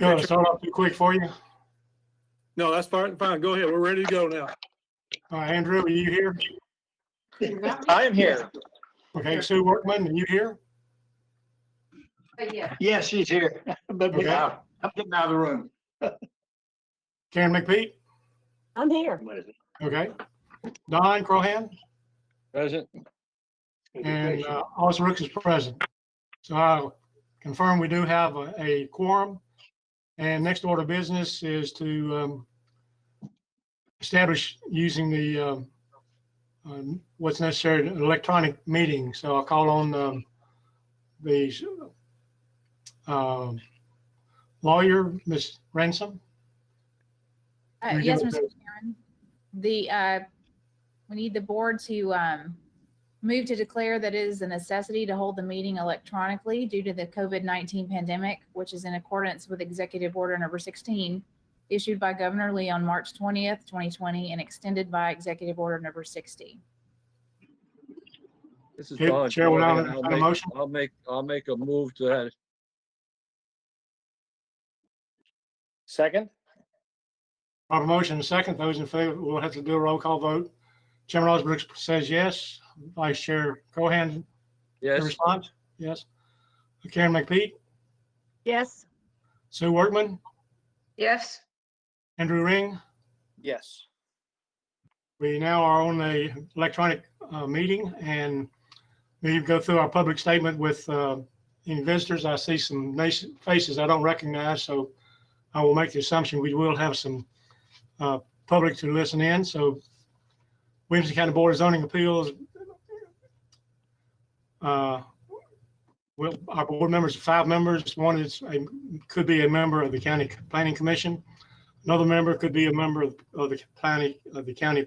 You want to start off too quick for you? No, that's fine. Fine. Go ahead. We're ready to go now. Andrew, are you here? I am here. Okay, Sue Workman, are you here? Yeah. Yes, she's here. But Okay. I'm getting out of the room. Karen McPeak? I'm here. Okay. Don Crohan? Present. And Austin Rooks is present. So I'll confirm we do have a quorum. And next order of business is to establish using the what's necessary, an electronic meeting. So I'll call on the lawyer, Ms. Ransom. Yes, Mr. Chairman. We need the board to move to declare that it is a necessity to hold the meeting electronically due to the COVID-19 pandemic, which is in accordance with Executive Order Number 16, issued by Governor Lee on March 20th, 2020, and extended by Executive Order Number 60. This is Okay, Don. Chair, will Go now ahead. entertain a motion. I'll make a move to that. Second? Proper motion and second. Those in favor, we'll have to do a roll call vote. Chairman Osbrooks says yes. Vice Chair Cohan, your Yes. response? Yes. Karen McPeak, Yes. Sue Workman, Yes. Andrew Ring. Yes. We now are on the electronic meeting, and we go through our public statement with any visitors. I see some nice faces I don't recognize, so I will make the assumption we will have some public to listen in. So Williamson County Board of Zoning Appeals, our board members are 5 members. One is could be a member of the County Planning Commission. Another member could be a member of the county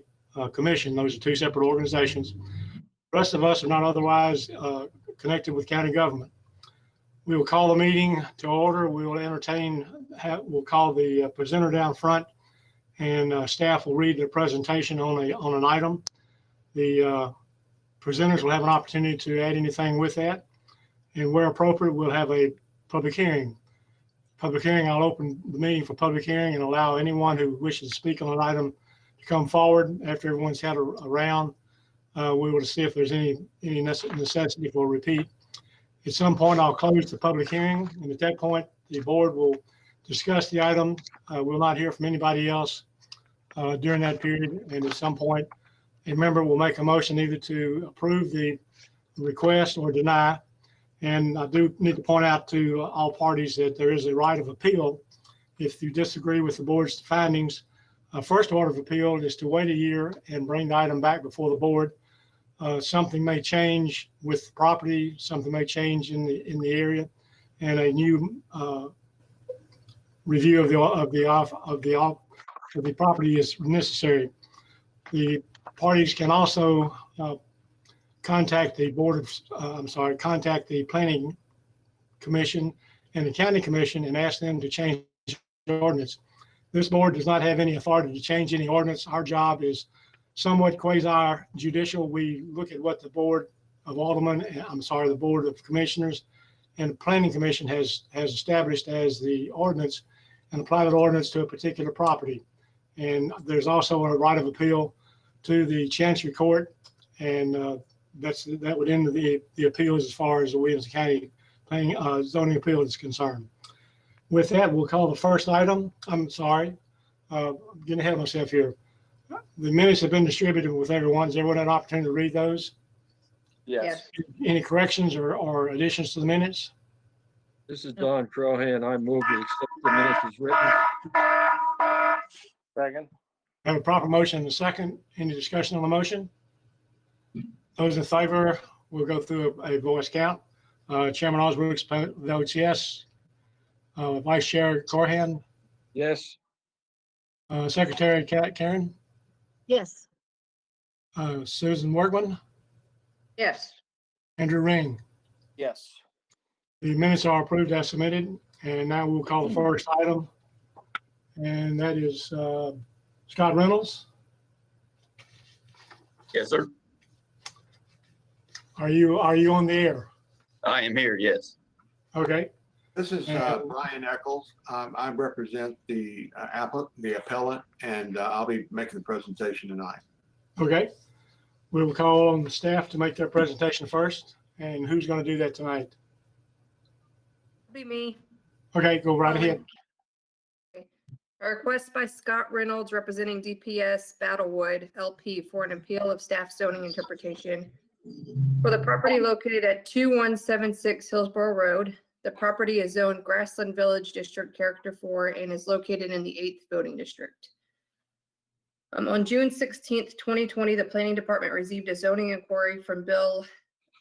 commission. Those are 2 separate organizations. The rest of us are not otherwise connected with county government. We will call the meeting to order. We will we'll call the presenter down front, and staff will read their presentation on an item. The presenters will have an opportunity to add anything with that. And where appropriate, we'll have a public hearing. I'll open the meeting for public hearing and allow anyone who wishes to speak on an item to come forward after everyone's had a round. We will see if there's any necessity for a repeat. At some point, I'll close the public hearing, and at that point, the board will discuss the item. We'll not hear from anybody else during that period, and at some point, a member will make a motion either to approve the request or deny. And I do need to point out to all parties that there is a right of appeal if you disagree with the board's findings. First order of appeal is to wait a year and bring the item back before the board. Something may change with the property, something may change in the area, and a new review of the property is necessary. The parties can also contact the contact the planning commission and the county commission and ask them to change the ordinance. This board does not have any authority to change any ordinance. Our job is somewhat quasi judicial. We look at what the board of aldermen, the board of commissioners and the planning commission has established as the ordinance, and apply that ordinance to a particular property. And there's also a right of appeal to the Chancery Court, and that would end the appeals as far as the Williamson County Planning zoning appeal is concerned. With that, we'll call the first item. I'm sorry, I'm getting ahead of myself here. The minutes have been distributed with everyone. Has everyone had an opportunity to read those? Yes. Any corrections or additions to the minutes? This is Don Crohan. I move to accept the minutes as written. Second? Have a proper motion and a second. Any discussion on the motion? Those in favor, we'll go through a voice count. Chairman Osbrooks votes yes. Vice Chair Corhan, Yes. Secretary Karen, Yes. Susan Workman, Yes. Andrew Ring. Yes. The minutes are approved as submitted, and now we'll call the first item, and that is Scott Reynolds. Yes, sir. Are you on the air? I am here. Yes. Okay. This is Brian Eccles. I represent the appellant, and I'll be making the presentation tonight. Okay. We will call on the staff to make their presentation first. And who's going to do that tonight? Be me. Okay, go right ahead. A request by Scott Reynolds representing DPS Battlewood LP for an appeal of staff zoning interpretation for the property located at 2176 Hillsborough Road. The property is zoned Grassland Village District Character 4 and is located in the 8th voting district. On June 16th, 2020, the planning department received a zoning inquiry from Bill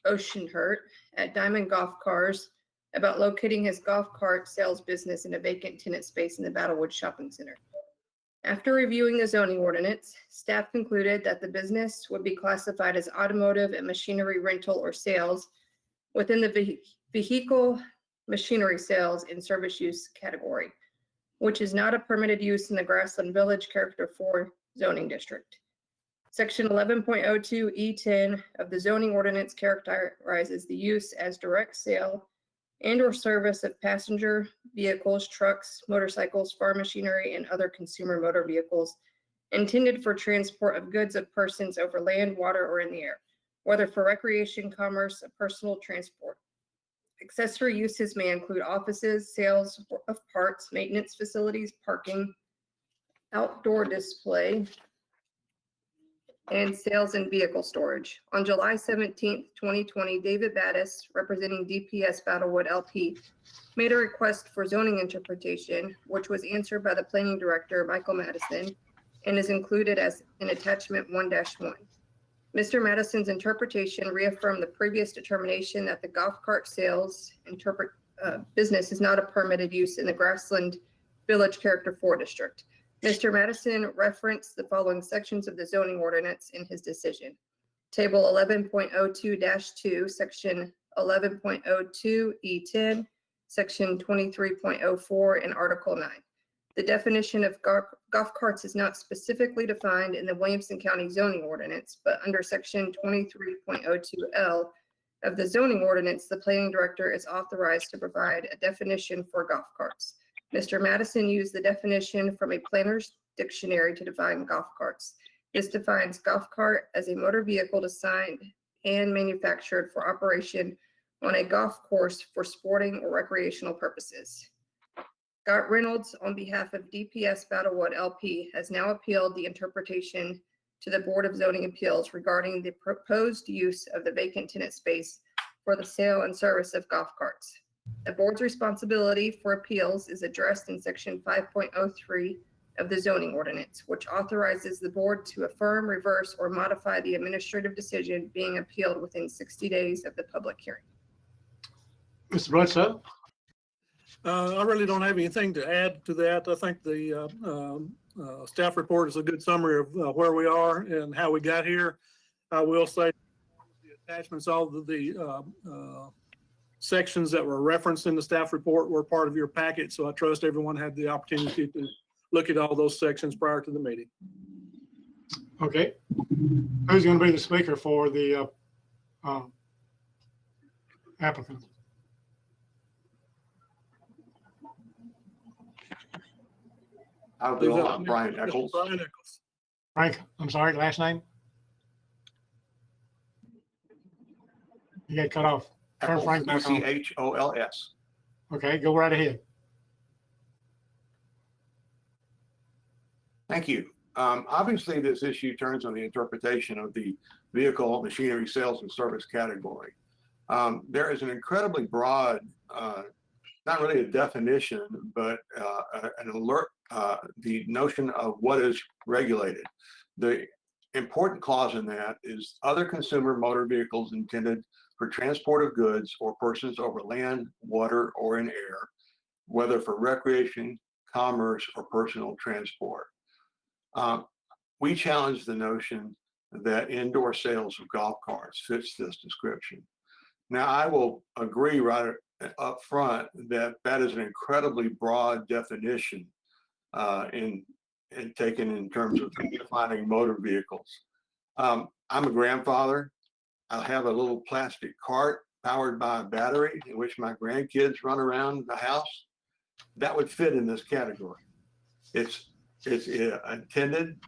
Oceanhurt at Diamond Golf Cars about locating his golf cart sales business in a vacant tenant space in the Battlewood Shopping Center. After reviewing the zoning ordinance, staff concluded that the business would be classified as automotive and machinery rental or sales within the vehicle machinery sales and service use category, which is not a permitted use in the Grassland Village Character 4 zoning district. Section 11.02 E10 of the zoning ordinance characterizes the use as direct sale and or service of passenger vehicles, trucks, motorcycles, farm machinery, and other consumer motor vehicles intended for transport of goods of persons over land, water, or in the air, whether for recreation, commerce, or personal transport. Accessory uses may include offices, sales of parts, maintenance facilities, parking, outdoor display, and sales and vehicle storage. On July 17th, 2020, David Battis, representing DPS Battlewood LP, made a request for zoning interpretation, which was answered by the planning director, Michael Madison, and is included as an attachment 1-1. Mr. Madison's interpretation reaffirmed the previous determination that the golf cart sales business is not a permitted use in the Grassland Village Character 4 district. Mr. Madison referenced the following sections of the zoning ordinance in his decision. Table 11.02-2, section 11.02 E10, section 23.04, and Article 9. The definition of golf carts is not specifically defined in the Williamson County zoning ordinance, but under section 23.02L of the zoning ordinance, the planning director is authorized to provide a definition for golf carts. Mr. Madison used the definition from a planner's dictionary to define golf carts. This defines golf cart as a motor vehicle designed and manufactured for operation on a golf course for sporting or recreational purposes. Scott Reynolds, on behalf of DPS Battlewood LP, has now appealed the interpretation to the Board of Zoning Appeals regarding the proposed use of the vacant tenant space for the sale and service of golf carts. The board's responsibility for appeals is addressed in section 5.03 of the zoning ordinance, which authorizes the board to affirm, reverse, or modify the administrative decision being appealed within 60 days of the public hearing. Mr. Bledsoe? I really don't have anything to add to that. I think the staff report is a good summary of where we are and how we got here. I will say the attachments, all of the sections that were referenced in the staff report were part of your packet, so I trust everyone had the opportunity to look at all those sections prior to the meeting. Okay. Who's going to be the speaker for the applicant? I'll do Brian Eccles. Brian Eccles. Frank, I'm sorry, last name? You got cut off. Turn Frank back on. ECHOLS. Okay, go right ahead. Thank you. Obviously, this issue turns on the interpretation of the vehicle machinery sales and service category. There is an incredibly broad, not really a definition, but an alert, the notion of what is regulated. The important clause in that is other consumer motor vehicles intended for transport of goods or persons over land, water, or in air, whether for recreation, commerce, or personal transport. We challenge the notion that indoor sales of golf carts fits this description. Now, I will agree right up front that that is an incredibly broad definition in taken in terms of defining motor vehicles. I'm a grandfather. I have a little plastic cart powered by a battery in which my grandkids run around the house, that would fit in this category. It's intended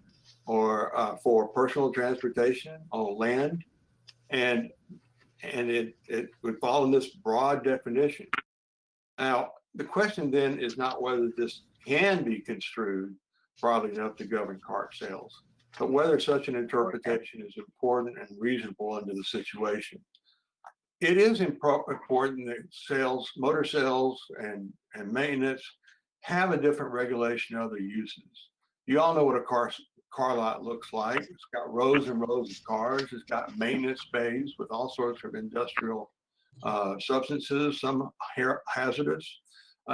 or for personal transportation on land, and it would fall in this broad definition. Now, the question then is not whether this can be construed broadly enough to govern cart sales, but whether such an interpretation is important and reasonable under the situation. It is important that sales, motor sales and maintenance have a different regulation of other uses. You all know what a car lot looks like. It's got rows and rows of cars. It's got maintenance bays with all sorts of industrial substances, some hazardous.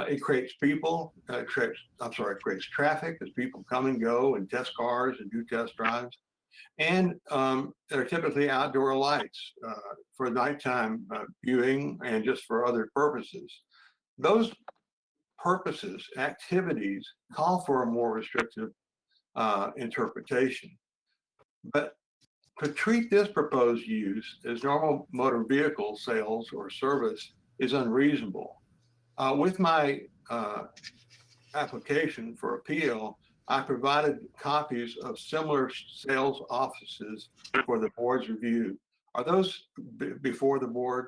It creates people, it creates traffic as people come and go and test cars and do test drives. And they're typically outdoor lights for nighttime viewing and just for other purposes. Those purposes, activities, call for a more restrictive interpretation. But to treat this proposed use as normal motor vehicle sales or service is unreasonable. With my application for appeal, I provided copies of similar sales offices for the board's review. Are those before the board?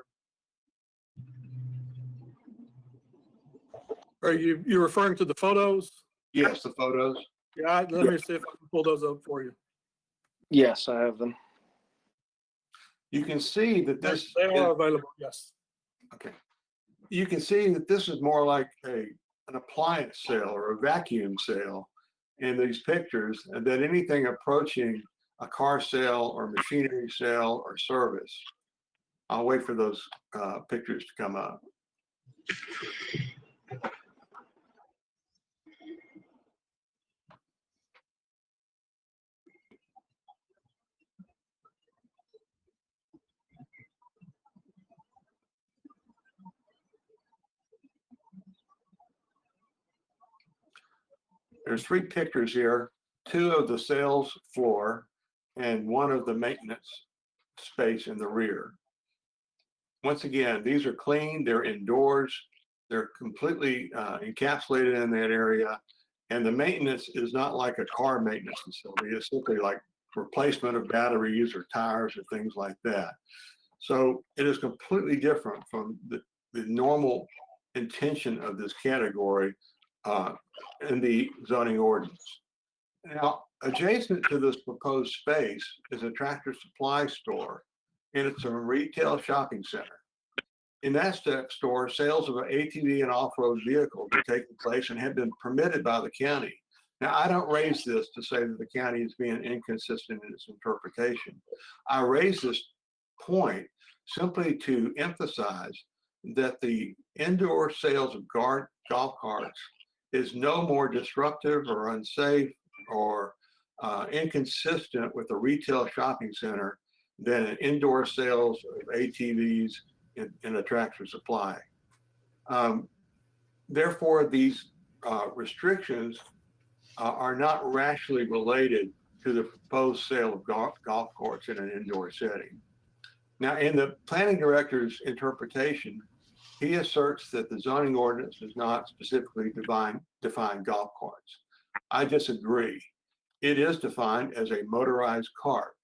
Are you referring to the photos? Yes, the photos. Yeah, let me see if I can pull those up for you. Yes, I have them. You can see that this. They are available, yes. Okay. You can see that this is more like an appliance sale or a vacuum sale in these pictures than anything approaching a car sale or machinery sale or service. I'll wait for those pictures to come up. There's 3 pictures here, 2 of the sales floor and 1 of the maintenance space in the rear. Once again, these are clean, they're indoors, they're completely encapsulated in that area. And the maintenance is not like a car maintenance facility. It's simply like replacement of batteries or tires or things like that. So it is completely different from the normal intention of this category in the zoning ordinance. Now, adjacent to this proposed space is a Tractor Supply store, and it's a retail shopping center. In that store, sales of an ATV and off-road vehicle are taking place and have been permitted by the county. Now, I don't raise this to say that the county is being inconsistent in its interpretation. I raise this point simply to emphasize that the indoor sales of golf carts is no more disruptive or unsafe or inconsistent with a retail shopping center than an indoor sales of ATVs in a Tractor Supply. Therefore, these restrictions are not rationally related to the proposed sale of golf carts in an indoor setting. Now, in the planning director's interpretation, he asserts that the zoning ordinance does not specifically define golf carts. I disagree. It is defined as a motorized cart.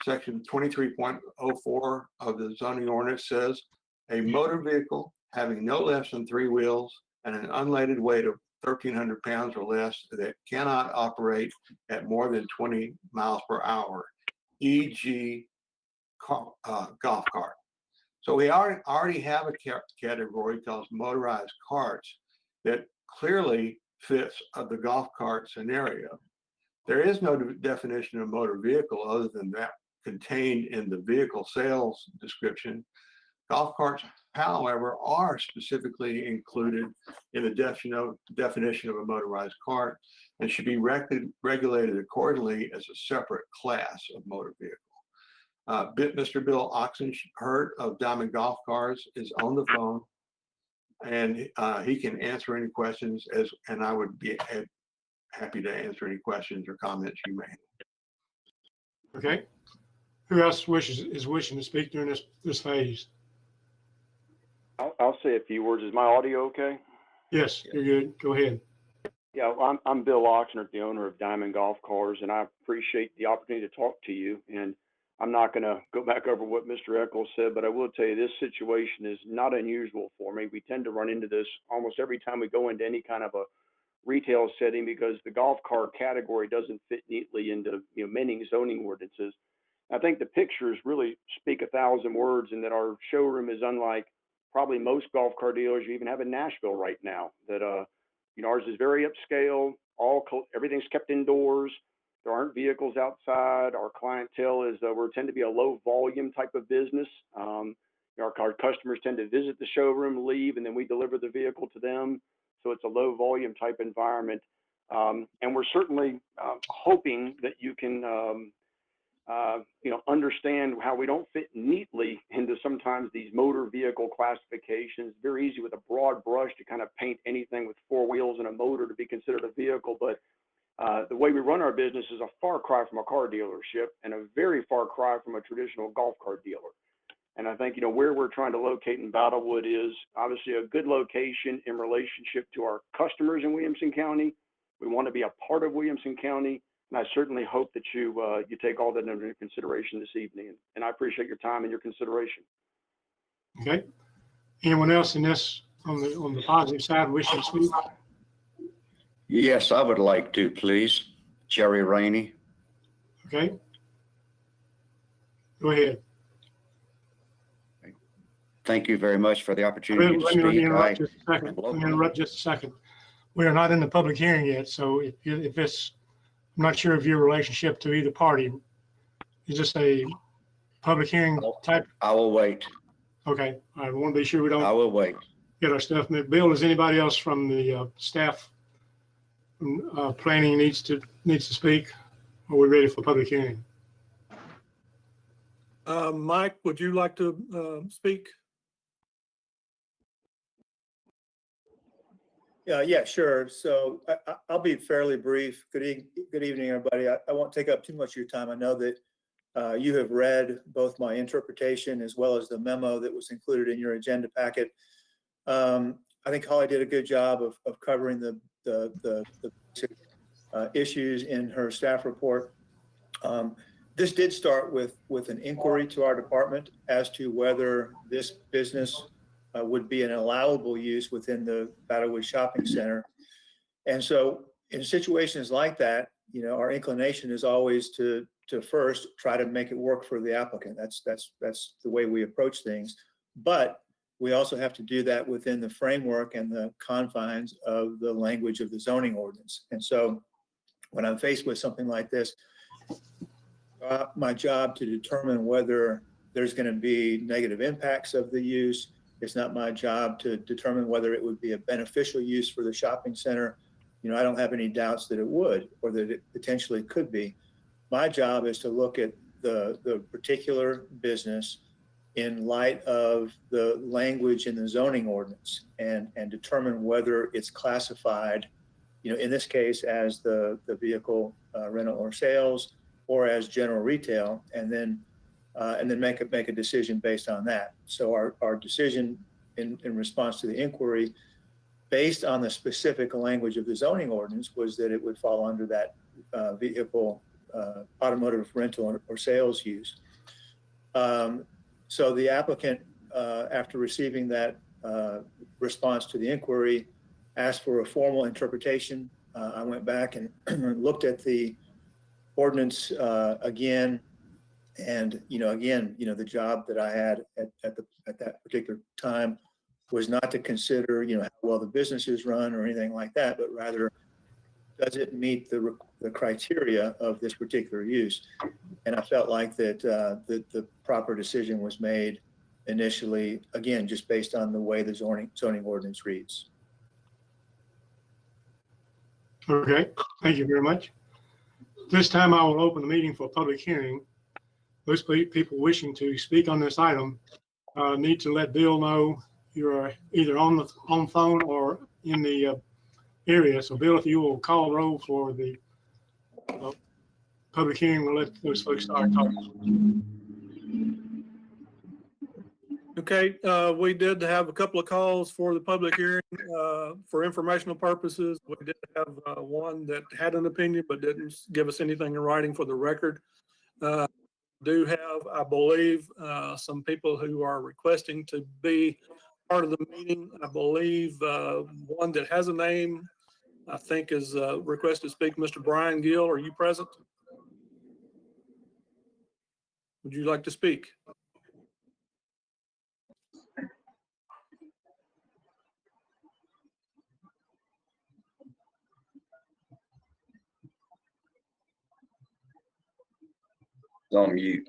Section 23.04 of the zoning ordinance says a motor vehicle having no less than 3 wheels and an unladed weight of 1,300 pounds or less that cannot operate at more than 20 miles per hour, e.g. golf cart. So we already have a category called motorized carts that clearly fits the golf cart scenario. There is no definition of motor vehicle other than that contained in the vehicle sales description. Golf carts, however, are specifically included in the definition of a motorized cart and should be regulated accordingly as a separate class of motor vehicle. Mr. Bill Oxenhurt of Diamond Golf Cars is on the phone, and he can answer any questions, and I would be happy to answer any questions or comments you may have. Okay. Who else is wishing to speak during this phase? I'll say a few words. Is my audio okay? Yes, you're good. Go ahead. Yeah, well, I'm Bill Oxnard, the owner of Diamond Golf Cars, and I appreciate the opportunity to talk to you. And I'm not going to go back over what Mr. Eccles said, but I will tell you this situation is not unusual for me. We tend to run into this almost every time we go into any kind of a retail setting because the golf cart category doesn't fit neatly into many zoning ordinances. I think the pictures really speak 1,000 words, and that our showroom is unlike probably most golf car dealers you even have in Nashville right now. That ours is very upscale. Everything's kept indoors. There aren't vehicles outside. Our clientele is we tend to be a low volume type of business. Our customers tend to visit the showroom, leave, and then we deliver the vehicle to them. So it's a low volume type environment. And we're certainly hoping that you can understand how we don't fit neatly into sometimes these motor vehicle classifications. Very easy with a broad brush to kind of paint anything with four wheels and a motor to be considered a vehicle. But the way we run our business is a far cry from a car dealership and a very far cry from a traditional golf cart dealer. And I think, where we're trying to locate in Battlewood is obviously a good location in relationship to our customers in Williamson County. We want to be a part of Williamson County. And I certainly hope that you take all that into consideration this evening. And I appreciate your time and your consideration. Okay. Anyone else in this on the positive side wishing to speak? Yes, I would like to, please. Jerry Rainey. Okay. Go ahead. Thank you very much for the opportunity to Let me speak. interrupt just a second. Let me interrupt just a second. We are not in the public hearing yet, so if it's, I'm not sure of your relationship to either party. Is this a public hearing type? I will wait. Okay. I want to be sure we I don't will wait. get our stuff. Bill, is anybody else from the staff planning needs to speak? Are we ready for public hearing? Mike, would you like to speak? Yeah, sure. So I'll be fairly brief. Good evening, everybody. I won't take up too much of your time. I know that you have read both my interpretation as well as the memo that was included in your agenda packet. I think Holly did a good job of covering the issues in her staff report. This did start with an inquiry to our department as to whether this business would be an allowable use within the Battlewood Shopping Center. And so in situations like that, our inclination is always to first try to make it work for the applicant. That's the way we approach things. But we also have to do that within the framework and the confines of the language of the zoning ordinance. And so when I'm faced with something like this, my job to determine whether there's going to be negative impacts of the use. It's not my job to determine whether it would be a beneficial use for the shopping center. I don't have any doubts that it would, or that it potentially could be. My job is to look at the particular business in light of the language in the zoning ordinance and determine whether it's classified, in this case as the vehicle rental or sales, or as general retail, and then make a decision based on that. So our decision in response to the inquiry, based on the specific language of the zoning ordinance, was that it would fall under that vehicle automotive rental or sales use. So the applicant, after receiving that response to the inquiry, asked for a formal interpretation. I went back and looked at the ordinance again. And, the job that I had at that particular time was not to consider, how well the business is run or anything like that, but rather, does it meet the criteria of this particular use? And I felt like that the proper decision was made initially, again, just based on the way the zoning ordinance reads. Okay, thank you very much. This time I will open the meeting for a public hearing. Those people wishing to speak on this item need to let Bill know you're either on phone or in the area. So Bill, if you will call roll for the public hearing, we'll let those folks start talking. Okay, we did have a couple of calls for the public hearing for informational purposes. We did have one that had an opinion but didn't give us anything in writing for the record. Do have, I believe, some people who are requesting to be part of the meeting. I believe one that has a name, I think, is requested to speak. Mr. Brian Gill, are you present? Would you like to speak? It's on mute.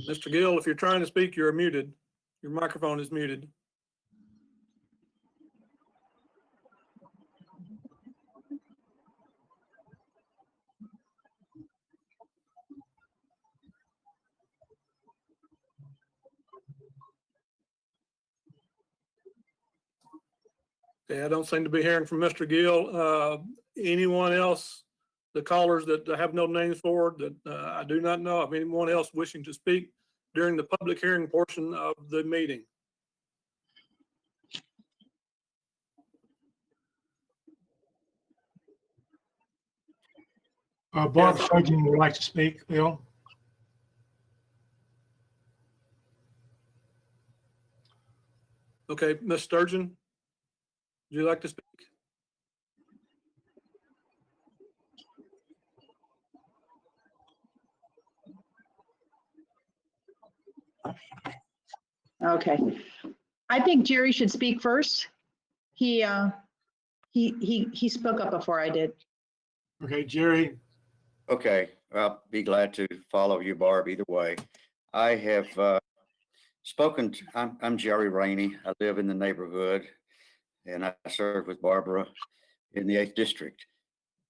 Mr. Gill, if you're trying to speak, you're muted. Your microphone is muted. Okay, I don't seem to be hearing from Mr. Gill. Anyone else, the callers that I have no names for, that I do not know of anyone else wishing to speak during the public hearing portion of the meeting? Barb Surgeon would like to speak, Bill. Okay, Ms. Sturgeon, would you like to speak? Okay. I think Jerry should speak first. He spoke up before I did. Okay, Jerry. Okay, I'll be glad to follow you, Barb, either way. I have spoken, I'm Jerry Rainey. I live in the neighborhood and I serve with Barbara in the 8th District.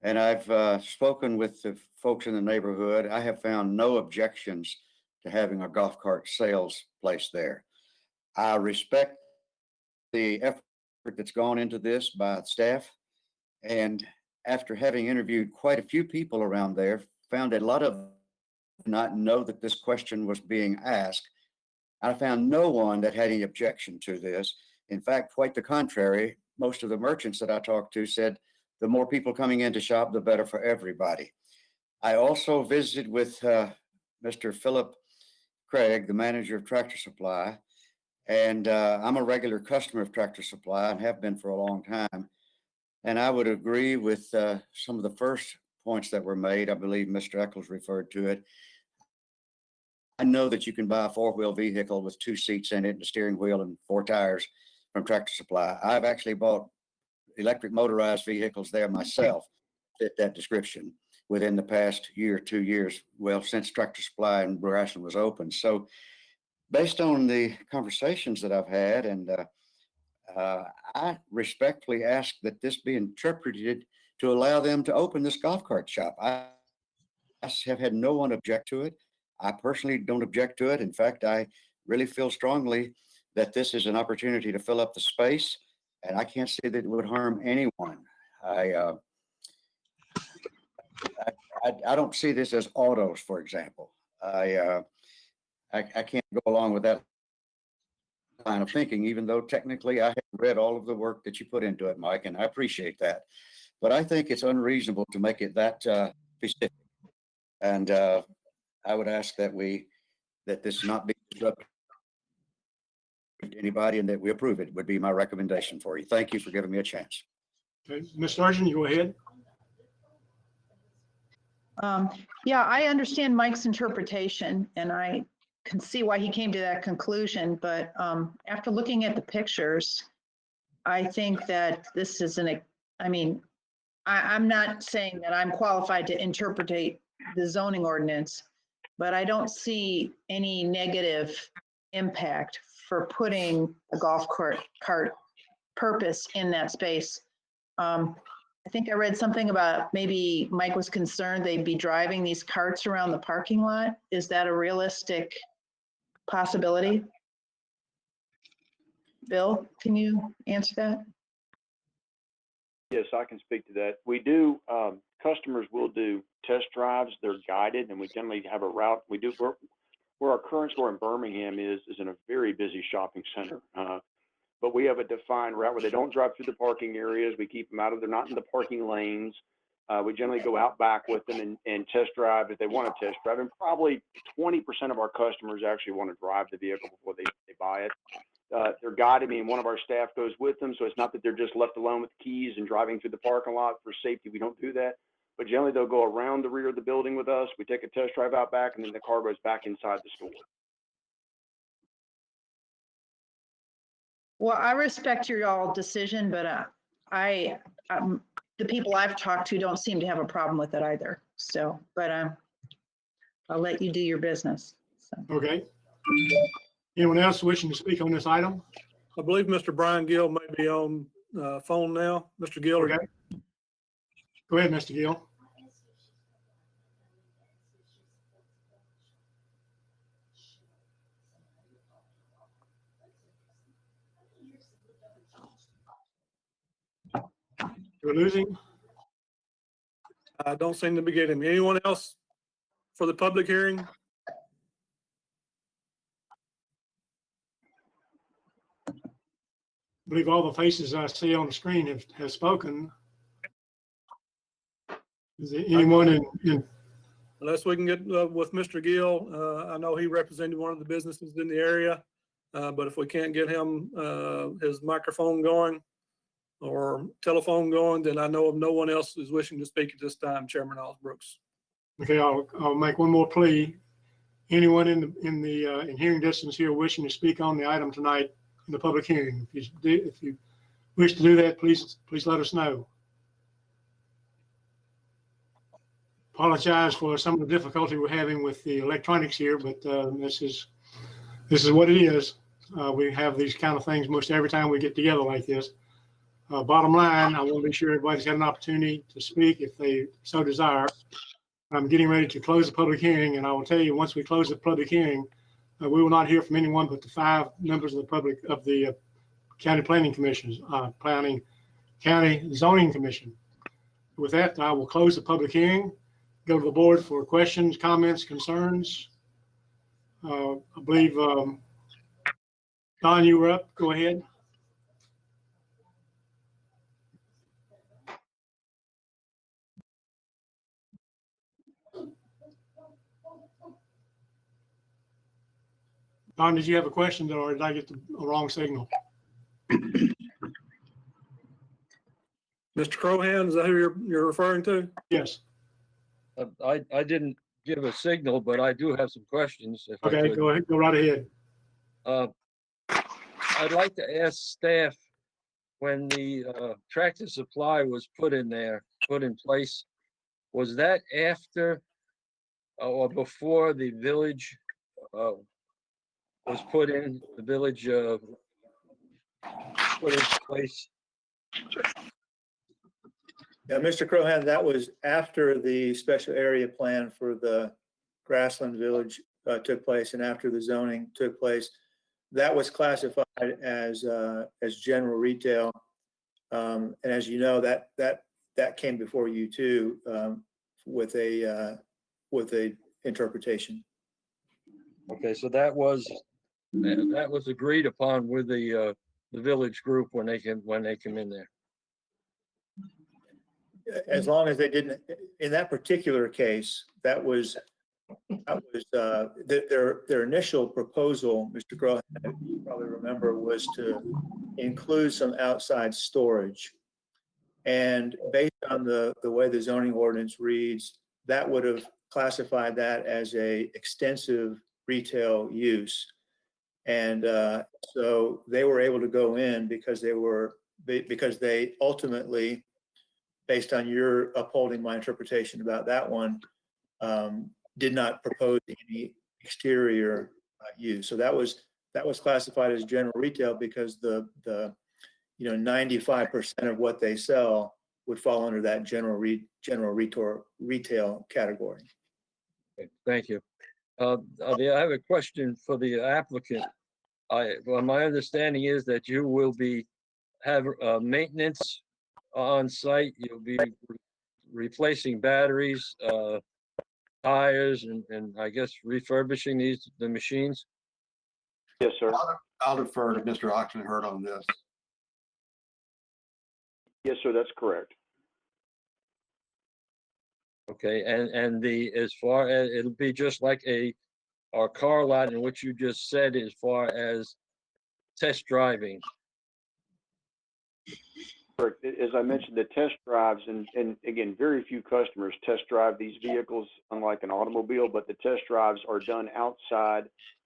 And I've spoken with the folks in the neighborhood. I have found no objections to having a golf cart sales place there. I respect the effort that's gone into this by staff. And after having interviewed quite a few people around there, found a lot of not know that this question was being asked. I found no one that had any objection to this. In fact, quite the contrary. Most of the merchants that I talked to said the more people coming in to shop, the better for everybody. I also visited with Mr. Philip Craig, the manager of Tractor Supply, and I'm a regular customer of Tractor Supply and have been for a long time. And I would agree with some of the first points that were made. I believe Mr. Eccles referred to it. I know that you can buy a 4-wheel vehicle with 2 seats in it and a steering wheel and 4 tires from Tractor Supply. I've actually bought electric motorized vehicles there myself, fit that description within the past year, 2 years, well, since Tractor Supply in Brewer Ashland was open. So based on the conversations that I've had, and I respectfully ask that this be interpreted to allow them to open this golf cart shop. I have had no one object to it. I personally don't object to it. In fact, I really feel strongly that this is an opportunity to fill up the space, and I can't say that it would harm anyone. I don't see this as autos, for example. I can't go along with that line of thinking, even though technically I have read all of the work that you put into it, Mike, and I appreciate that. But I think it's unreasonable to make it that specific. And I would ask that this not be disruptive to anybody and that we approve it would be my recommendation for you. Thank you for giving me a chance. Okay, Ms. Sturgeon, you go ahead. Yeah, I understand Mike's interpretation and I can see why he came to that conclusion. But after looking at the pictures, I think that this is I'm not saying that I'm qualified to interpret the zoning ordinance, but I don't see any negative impact for putting a golf cart purpose in that space. I think I read something about maybe Mike was concerned they'd be driving these carts around the parking lot. Is that a realistic possibility? Bill, can you answer that? Yes, I can speak to that. We do, customers will do test drives. They're guided, and we generally have a route. We do, where our current store in Birmingham is in a very busy shopping center. But we have a defined route where they don't drive through the parking areas. We keep them out of, they're not in the parking lanes. We generally go out back with them and test drive if they want to test drive. And probably 20% of our customers actually want to drive the vehicle before they buy it. They're guided, meaning one of our staff goes with them. So it's not that they're just left alone with the keys and driving through the parking lot for safety. We don't do that. But generally they'll go around the rear of the building with us. We take a test drive out back, and then the car goes back inside the store. Well, I respect your all decision, but the people I've talked to don't seem to have a problem with it either. So, but I'll let you do your business. So. Okay. Anyone else wishing to speak on this item? I believe Mr. Brian Gill may be on phone now. Mr. Gill. Okay. Go ahead, Mr. Gill. We're losing. I don't seem to be getting him. Anyone else for the public hearing? I believe all the faces I see on the screen have spoken. Is there anyone in Unless we can get with Mr. Gill. I know he represented one of the businesses in the area, but if we can't get him his microphone going or telephone going, then I know of no one else is wishing to speak at this time, Chairman Osbrooks. Okay, I'll make one more plea. Anyone in hearing distance here wishing to speak on the item tonight in the public hearing, if you wish to do that, please let us know. Apologize for some of the difficulty we're having with the electronics here, but this is what it is. We have these kind of things most every time we get together like this. Bottom line, I want to be sure everybody's got an opportunity to speak if they so desire. I'm getting ready to close the public hearing, and I will tell you, once we close the public hearing, we will not hear from anyone but the 5 members of the County Planning Commissions, County Zoning Commission. With that, I will close the public hearing, go to the board for questions, comments, concerns. I believe, Don, you were up. Go ahead. Don, did you have a question, or did I get the wrong signal? Mr. Crohan, is that who you're referring to? Yes. I didn't give a signal, but I do have some questions. If I Okay, could. go ahead. Go right ahead. I'd like to ask staff, when the Tractor Supply was put in place, was that after or before the village was put in, the village put into place? Yeah, Mr. Crohan, that was after the special area plan for the Grassland Village took place and after the zoning took place. That was classified as general retail. And as you know, that came before you too, with a interpretation. Okay, so that was agreed upon with the village group when they came in there. As long as they didn't, in that particular case, that was their initial proposal, Mr. Crohan, you probably remember, was to include some outside storage. And based on the way the zoning ordinance reads, that would have classified that as a extensive retail use. And so they were able to go in because they ultimately, based on your upholding my interpretation about that one, did not propose any exterior use. So that was classified as general retail because the 95% of what they sell would fall under that general retail category. Okay, thank you. I have a question for the applicant. My understanding is that you will have maintenance on site. You'll be replacing batteries, tires, and I guess refurbishing the machines? Yes, sir. I'll defer to Mr. Oxenhurt on this. Yes, sir, that's correct. Okay, and as far as, it'll be just like our car lot in what you just said as far as test driving. Correct. As I mentioned, the test drives, and again, very few customers test drive these vehicles, unlike an automobile, but the test drives are done outside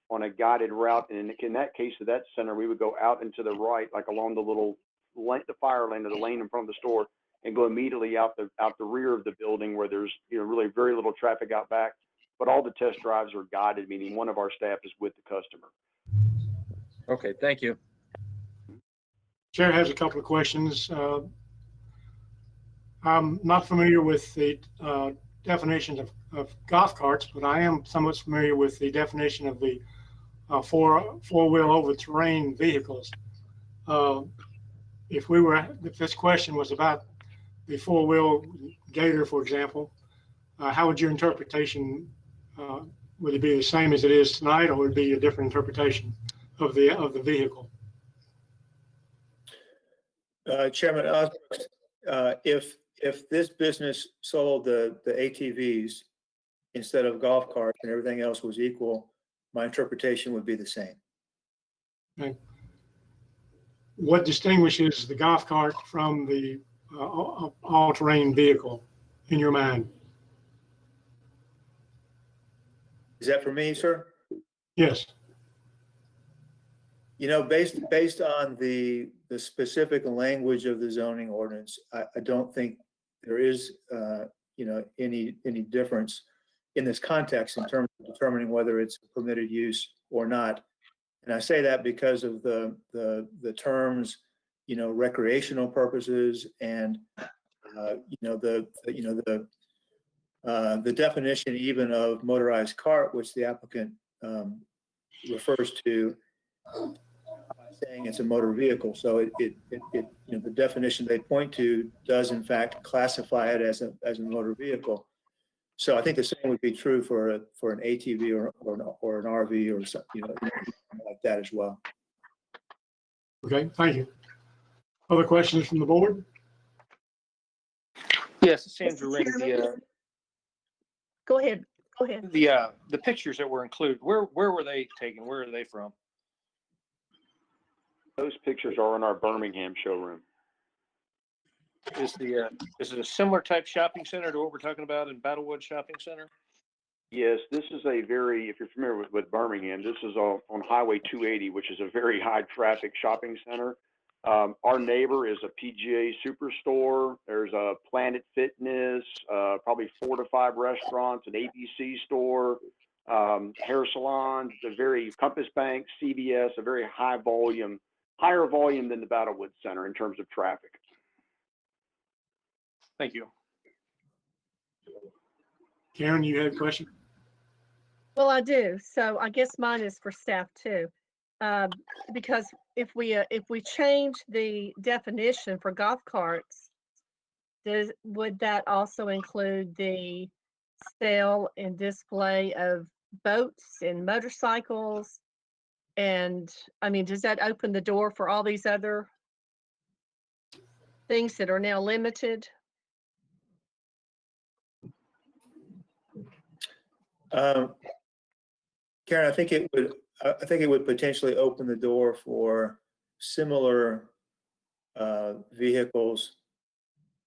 on a guided route. And in that case, of that center, we would go out and to the right, like along the little lane, the fire lane or the lane in front of the store, and go immediately out the rear of the building where there's, you know, really very little traffic out back. But all the test drives are guided, meaning one of our staff is with the customer. Okay, thank you. Chair has a couple of questions. I'm not familiar with the definition of golf carts, but I am somewhat familiar with the definition of the four-wheel over-terrain vehicles. If this question was about the four-wheel Gator, for example, how would your interpretation, would it be the same as it is tonight, or would it be a different interpretation of the vehicle? Chairman Osborne, if this business sold the ATVs instead of golf carts and everything else was equal, my interpretation would be the same. Okay. What distinguishes the golf cart from the all-terrain vehicle in your mind? Is that for me, sir? Yes. You know, based on the specific language of the zoning ordinance, I don't think there is, you know, any difference in this context in terms of determining whether it's a permitted use or not. And I say that because of the terms, you know, recreational purposes and, you know, the definition even of motorized cart, which the applicant refers to, saying it's a motor vehicle. So it you know, the definition they point to does in fact classify it as a motor vehicle. So I think the same would be true for an ATV or an RV or something, you know, like that as well. Okay, thank you. Other questions from the board? Yes, it's Andrew Ring. Go ahead. Go ahead. The pictures that were included, where were they taken? Where are they from? Those pictures are in our Birmingham showroom. Is it a similar type shopping center to what we're talking about in Battlewood Shopping Center? Yes, this is a very, if you're familiar with Birmingham, this is on Highway 280, which is a very high traffic shopping center. Our neighbor is a PGA Superstore. There's a Planet Fitness, probably 4 to 5 restaurants, an ABC store, hair salons, a very Compass Bank, CVS, a very higher volume than the Battlewood Center in terms of traffic. Thank you. Karen, you had a question? Well, I do. So I guess mine is for staff too. Because if we change the definition for golf carts, would that also include the sale and display of boats and motorcycles? And I mean, does that open the door for all these other things that are now limited? Karen, I think it would potentially open the door for similar vehicles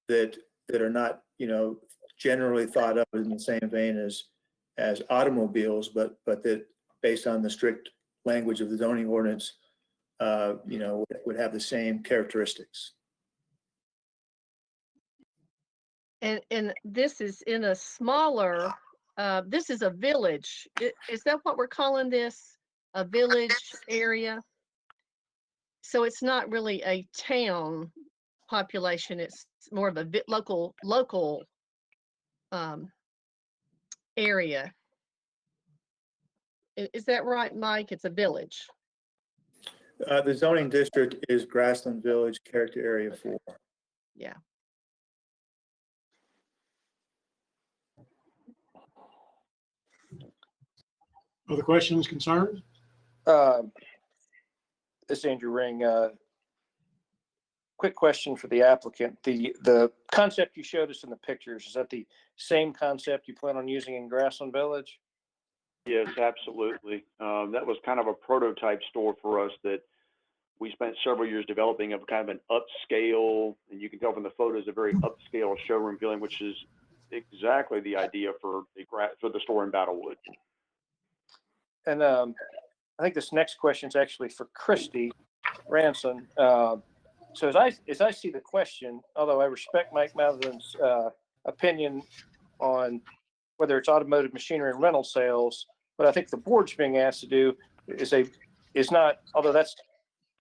that are not, you know, generally thought of in the same vein as automobiles, but that based on the strict language of the zoning ordinance, you know, would have the same characteristics. And this is in a smaller, this is a village. Is that what we're calling this? A village area? So it's not really a town population. It's more of a local area. Is that right, Mike? It's a village. The zoning district is Grassland Village Character Area 4. Yeah. Other questions, concerns? This is Andrew Ring. Quick question for the applicant. The concept you showed us in the pictures, is that the same concept you plan on using in Grassland Village? Yes, absolutely. That was kind of a prototype store for us that we spent several years developing of kind of an upscale, and you can tell from the photos, a very upscale showroom feeling, which is exactly the idea for the store in Battlewood. And I think this next question is actually for Christy Ranson. So as I see the question, although I respect Mike Matherin's opinion on whether it's automotive machinery and rental sales, what I think the board's being asked to do is not, although that's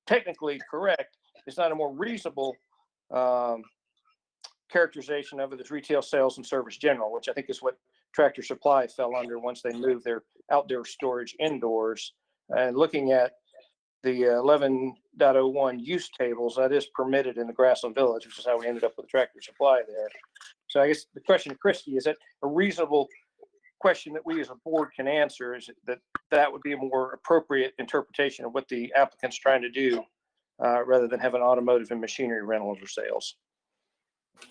technically correct, it's not a more reasonable characterization of it as retail sales and service general, which I think is what Tractor Supply fell under once they moved their outdoor storage indoors. And looking at the 11.01 use tables, that is permitted in the Grassland Village, which is how we ended up with Tractor Supply there. So I guess the question to Christy, is that a reasonable question that we as a board can answer? Is that would be a more appropriate interpretation of what the applicant's trying to do, rather than have an automotive and machinery rentals or sales?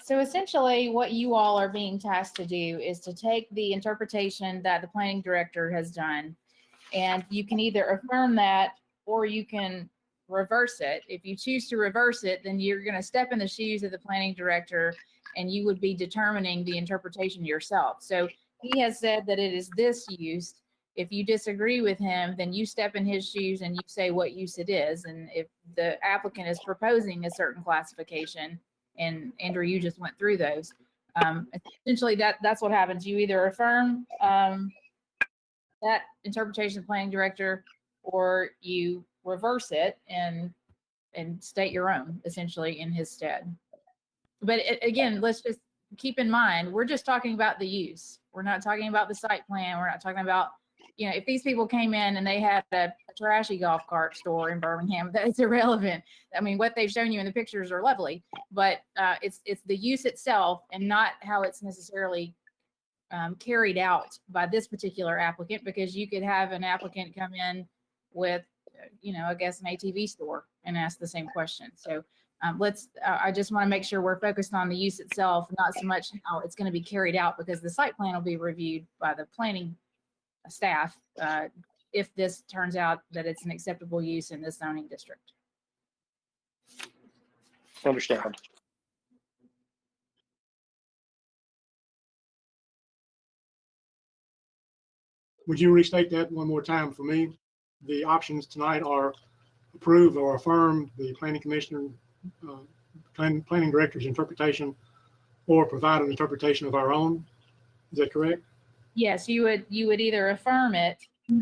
So essentially, what you all are being tasked to do is to take the interpretation that the planning director has done, and you can either affirm that or you can reverse it. If you choose to reverse it, then you're going to step in the shoes of the planning director and you would be determining the interpretation yourself. So he has said that it is this use. If you disagree with him, then you step in his shoes and you say what use it is. And if the applicant is proposing a certain classification, and Andrew, you just went through those, essentially that's what happens. You either affirm that interpretation of the planning director, or you reverse it and state your own, essentially, in his stead. But again, let's just keep in mind, we're just talking about the use. We're not talking about the site plan. We're not talking about, if these people came in and they had a trashy golf cart store in Birmingham, that's irrelevant. I mean, what they've shown you in the pictures are lovely, but it's the use itself and not how it's necessarily carried out by this particular applicant, because you could have an applicant come in with, I guess an ATV store and ask the same question. So I just want to make sure we're focused on the use itself, not so much how it's going to be carried out, because the site plan will be reviewed by the planning staff if this turns out that it's an acceptable use in this zoning district. Understand. Would you restate that one more time for me? The options tonight are approve or affirm the planning commissioner, planning director's interpretation, or provide an interpretation of our own. Is that correct? Yes, you would either affirm it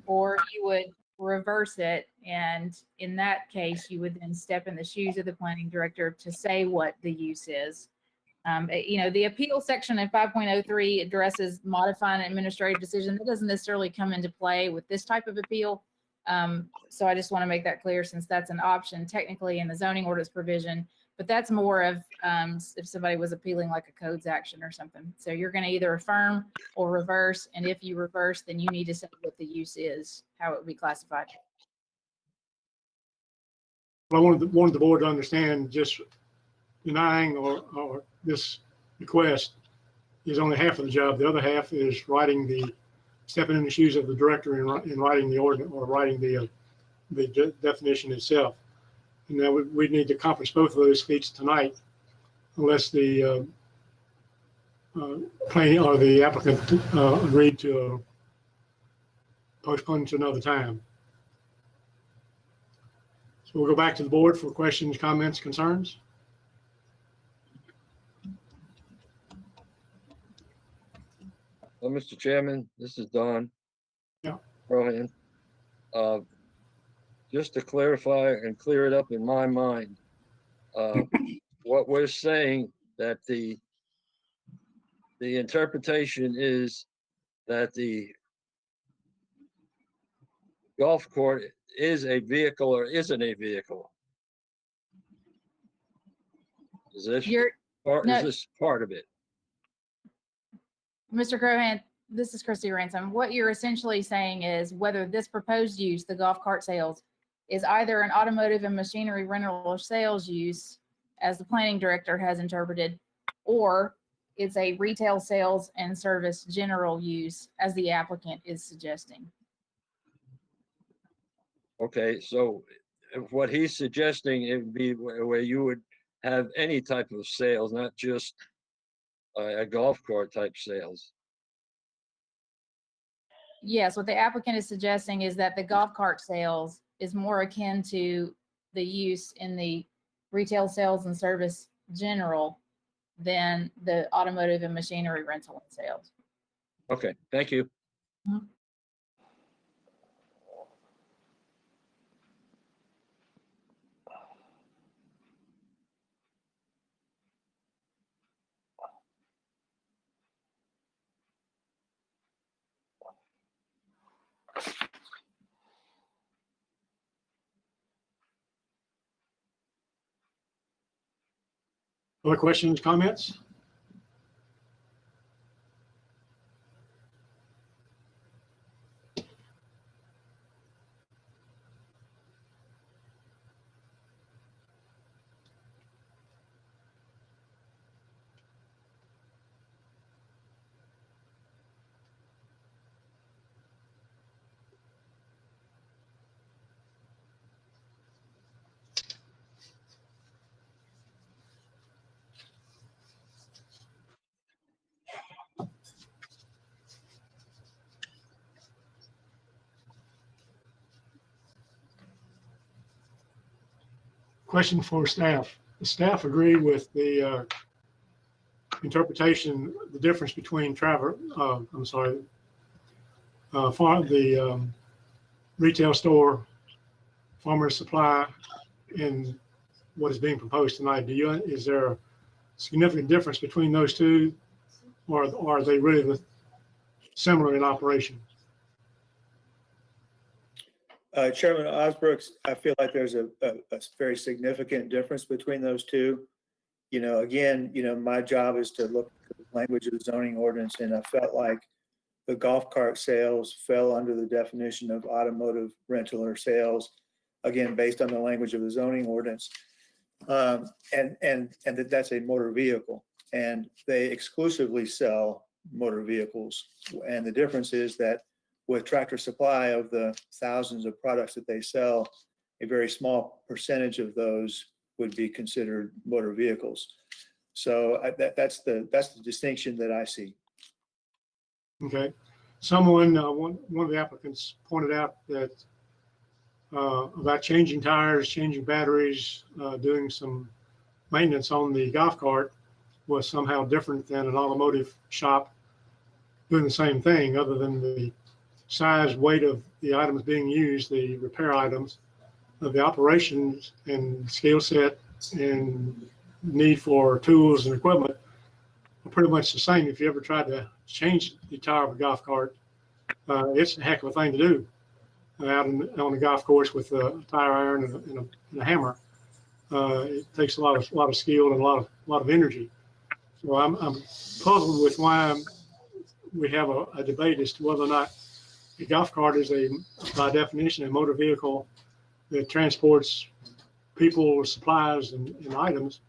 or you would reverse it. And in that case, you would then step in the shoes of the planning director to say what the use is. The appeal section in 5.03 addresses modifying an administrative decision. That doesn't necessarily come into play with this type of appeal. So I just want to make that clear, since that's an option technically in the zoning ordinance provision, but that's more of if somebody was appealing like a codes action or something. So you're going to either affirm or reverse. And if you reverse, then you need to say what the use is, how it would be classified. Well, I wanted the board to understand, just denying or this request is only half of the job. The other half is stepping in the shoes of the director in writing the ordinance or writing the definition itself. And that we need to accomplish both of those feats tonight, unless the planning or the applicant agreed to postpone to another time. So we'll go back to the board for questions, comments, concerns. Well, Mr. Chairman, this is Don. Yeah. Rohan. Just to clarify and clear it up in my mind, what we're saying that the interpretation is that the golf court is a vehicle or isn't a vehicle. Is this? Or No. is this part of it? Mr. Crohan, this is Christy Ransom. What you're essentially saying is whether this proposed use, the golf cart sales, is either an automotive and machinery rental or sales use, as the planning director has interpreted, or it's a retail sales and service general use, as the applicant is suggesting. Okay, so if what he's suggesting, it would be where you would have any type of sales, not just a golf cart type sales. Yes, what the applicant is suggesting is that the golf cart sales is more akin to the use in the retail sales and service general than the automotive and machinery rental and sales. Okay, thank you. Other questions, comments? Question for staff. The staff agree with the interpretation, the difference between retail store, farmer's supply, and what is being proposed tonight. Is there a significant difference between those two, or are they really similar in operation? Chairman Osbrooks, I feel like there's a very significant difference between those two. You know, again, my job is to look at the language of the zoning ordinance, and I felt like the golf cart sales fell under the definition of automotive rental or sales, again, based on the language of the zoning ordinance. And that's a motor vehicle, and they exclusively sell motor vehicles. And the difference is that with Tractor Supply, of the thousands of products that they sell, a very small percentage of those would be considered motor vehicles. So that's the distinction that I see. Okay. One of the applicants pointed out that about changing tires, changing batteries, doing some maintenance on the golf cart was somehow different than an automotive shop doing the same thing, other than the size, weight of the items being used, the repair items, the operations and skill set and need for tools and equipment are pretty much the same. If you ever tried to change the tire of a golf cart, it's a heck of a thing to do out on the golf course with a tire iron and a hammer. It takes a lot of skill and a lot of energy. So I'm puzzled with why we have a debate as to whether or not a golf cart is by definition, a motor vehicle that transports people, supplies, and items.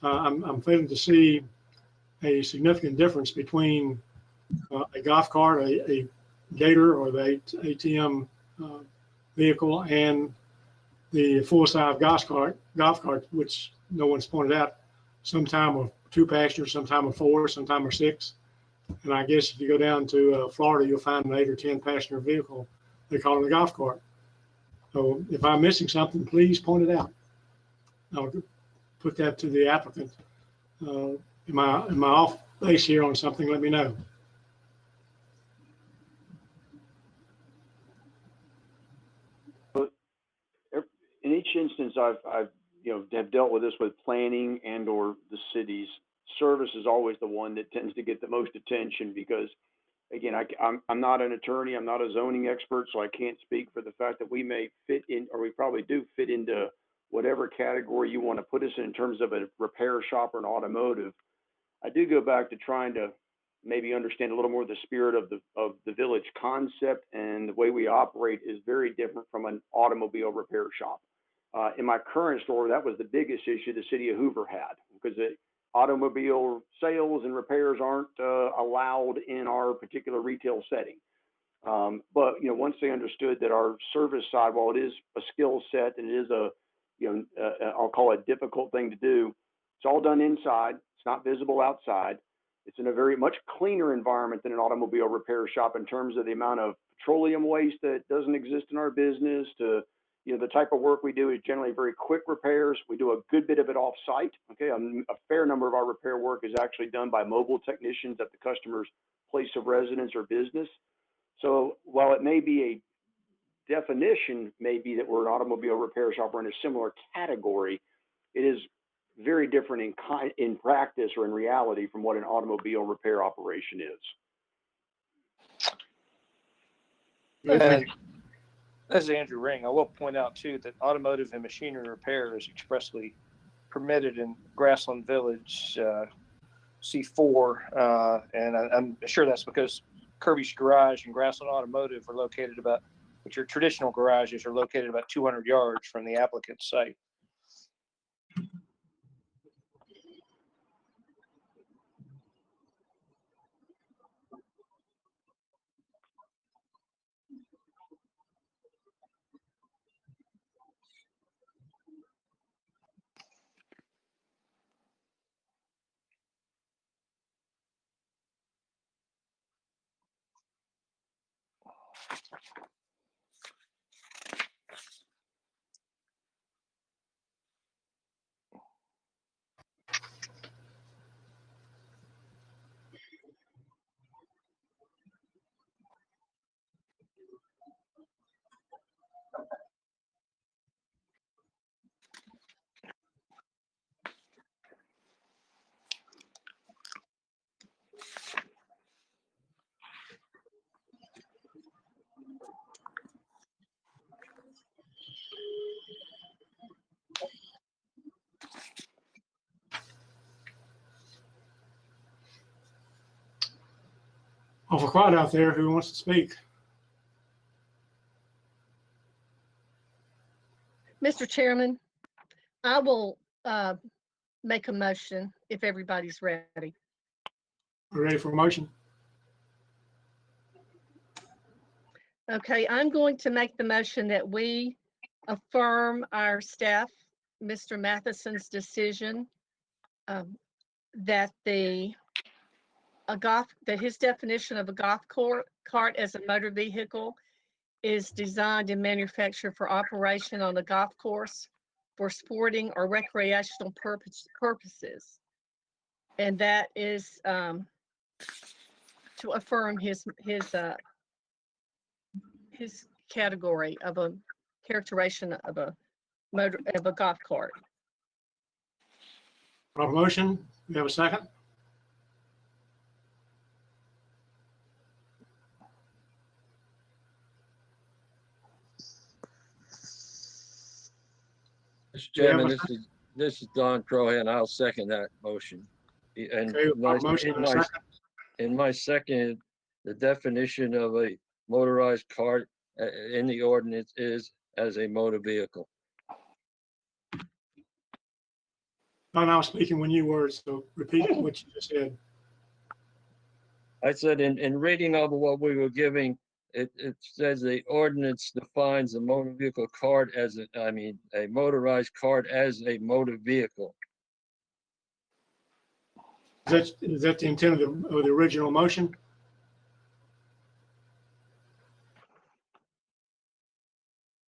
I'm failing to see a significant difference between a golf cart, a Gator, or the ATM vehicle, and the full-size golf cart, which no one's pointed out. Sometime are 2 passengers, sometime are 4, sometime are 6. And I guess if you go down to Florida, you'll find an 8 or 10 passenger vehicle. They call it a golf cart. So if I'm missing something, please point it out. I'll put that to the applicant. Am I off base here on something? Let me know. In each instance, I've have dealt with this with planning and or the cities. Service is always the one that tends to get the most attention because, again, I'm not an attorney, I'm not a zoning expert, so I can't speak for the fact that we may fit in, or we probably do fit into whatever category you want to put us in terms of a repair shop or an automotive. I do go back to trying to maybe understand a little more the spirit of the village concept, and the way we operate is very different from an automobile repair shop. In my current store, that was the biggest issue the city of Hoover had, because automobile sales and repairs aren't allowed in our particular retail setting. But once they understood that our service side, while it is a skill set and it is I'll call it a difficult thing to do, it's all done inside. It's not visible outside. It's in a very much cleaner environment than an automobile repair shop in terms of the amount of petroleum waste that doesn't exist in our business. To the type of work we do is generally very quick repairs. We do a good bit of it off site. Okay, a fair number of our repair work is actually done by mobile technicians at the customer's place of residence or business. So while it may be a definition, may be that we're an automobile repair shop or in a similar category, it is very different in practice or in reality from what an automobile repair operation is. And this is Andrew Ring. I will point out too that automotive and machinery repair is expressly permitted in Grassland Village C4, and I'm sure that's because Kirby's Garage and Grassland Automotive are located which are traditional garages, are located about 200 yards from the applicant's site. Awful quiet out there. Who wants to speak? Mr. Chairman, I will make a motion if everybody's ready. We're ready for a motion. Okay, I'm going to make the motion that we affirm our staff, Mr. Matheson's decision that his definition of a golf cart as a motor vehicle is designed and manufactured for operation on a golf course for sporting or recreational purposes. And that is to affirm his category of a characterization of a golf cart. Proper motion. We have a second. Mr. Chairman, this is Don Crohan. I'll second that motion. And Okay, motion and a second. in my second, the definition of a motorized cart in the ordinance is as a motor vehicle. Don, I was speaking when you were, so repeat what you just said. I said in reading over what we were giving, it says the ordinance defines a motor vehicle cart as a motorized cart as a motor vehicle. Is that the intent of the original motion?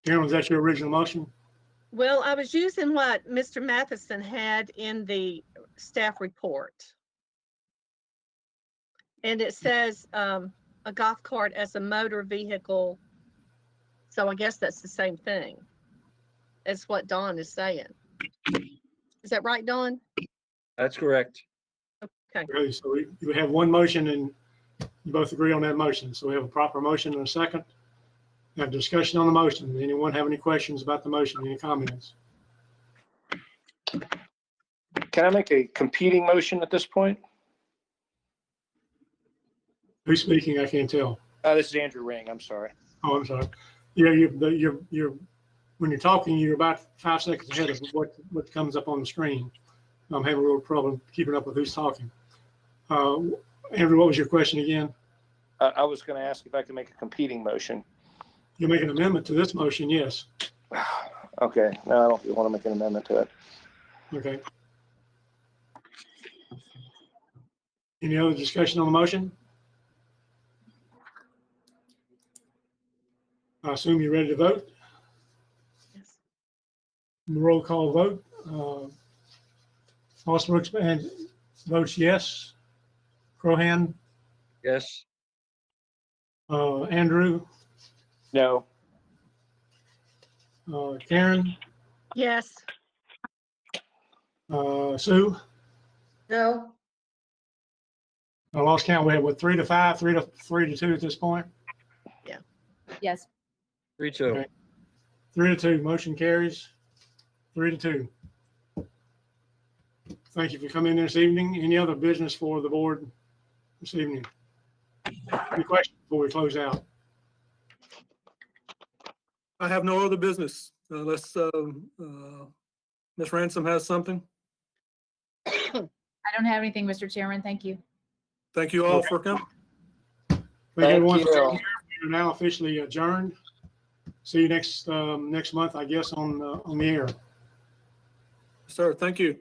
Karen, was that your original motion? Well, I was using what Mr. Matheson had in the staff report. And it says a golf cart as a motor vehicle. So I guess that's the same thing as what Don is saying. Is that right, Don? That's correct. Okay, so you have one motion and you both agree on that motion. So we have a proper motion and a second. We have discussion on the motion. Anyone have any questions about the motion? Any comments? Can I make a competing motion at this point? Who's speaking? I can't tell. This is Andrew Ring. I'm sorry. Oh, I'm sorry. Yeah, you're, when you're talking, you're about 5 seconds ahead of what comes up on the screen. I'm having a little problem keeping up with who's talking. Andrew, what was your question again? I was going to ask if I could make a competing motion. You make an amendment to this motion, yes. Okay, no, I don't want to make an amendment to it. Okay. Any other discussion on the motion? I assume you're ready to vote. Yes. Roll call vote. Osbrooks and votes yes. Crohan, Yes. Andrew, No. Karen, Yes. Sue. No. I lost count. We have what, 3 to 5, 3 to 2 at this point. Yes. 3-2. Okay. 3 to 2. Motion carries. 3 to 2. Thank you for coming in this evening. Any other business for the board this evening? Any questions before we close out? I have no other business unless Ms. Ransom has something. I don't have anything, Mr. Chairman. Thank you. Thank you all for coming. Thank everyone for being here. We are now officially adjourned. See you next month, I guess, on the air. Sir, thank you.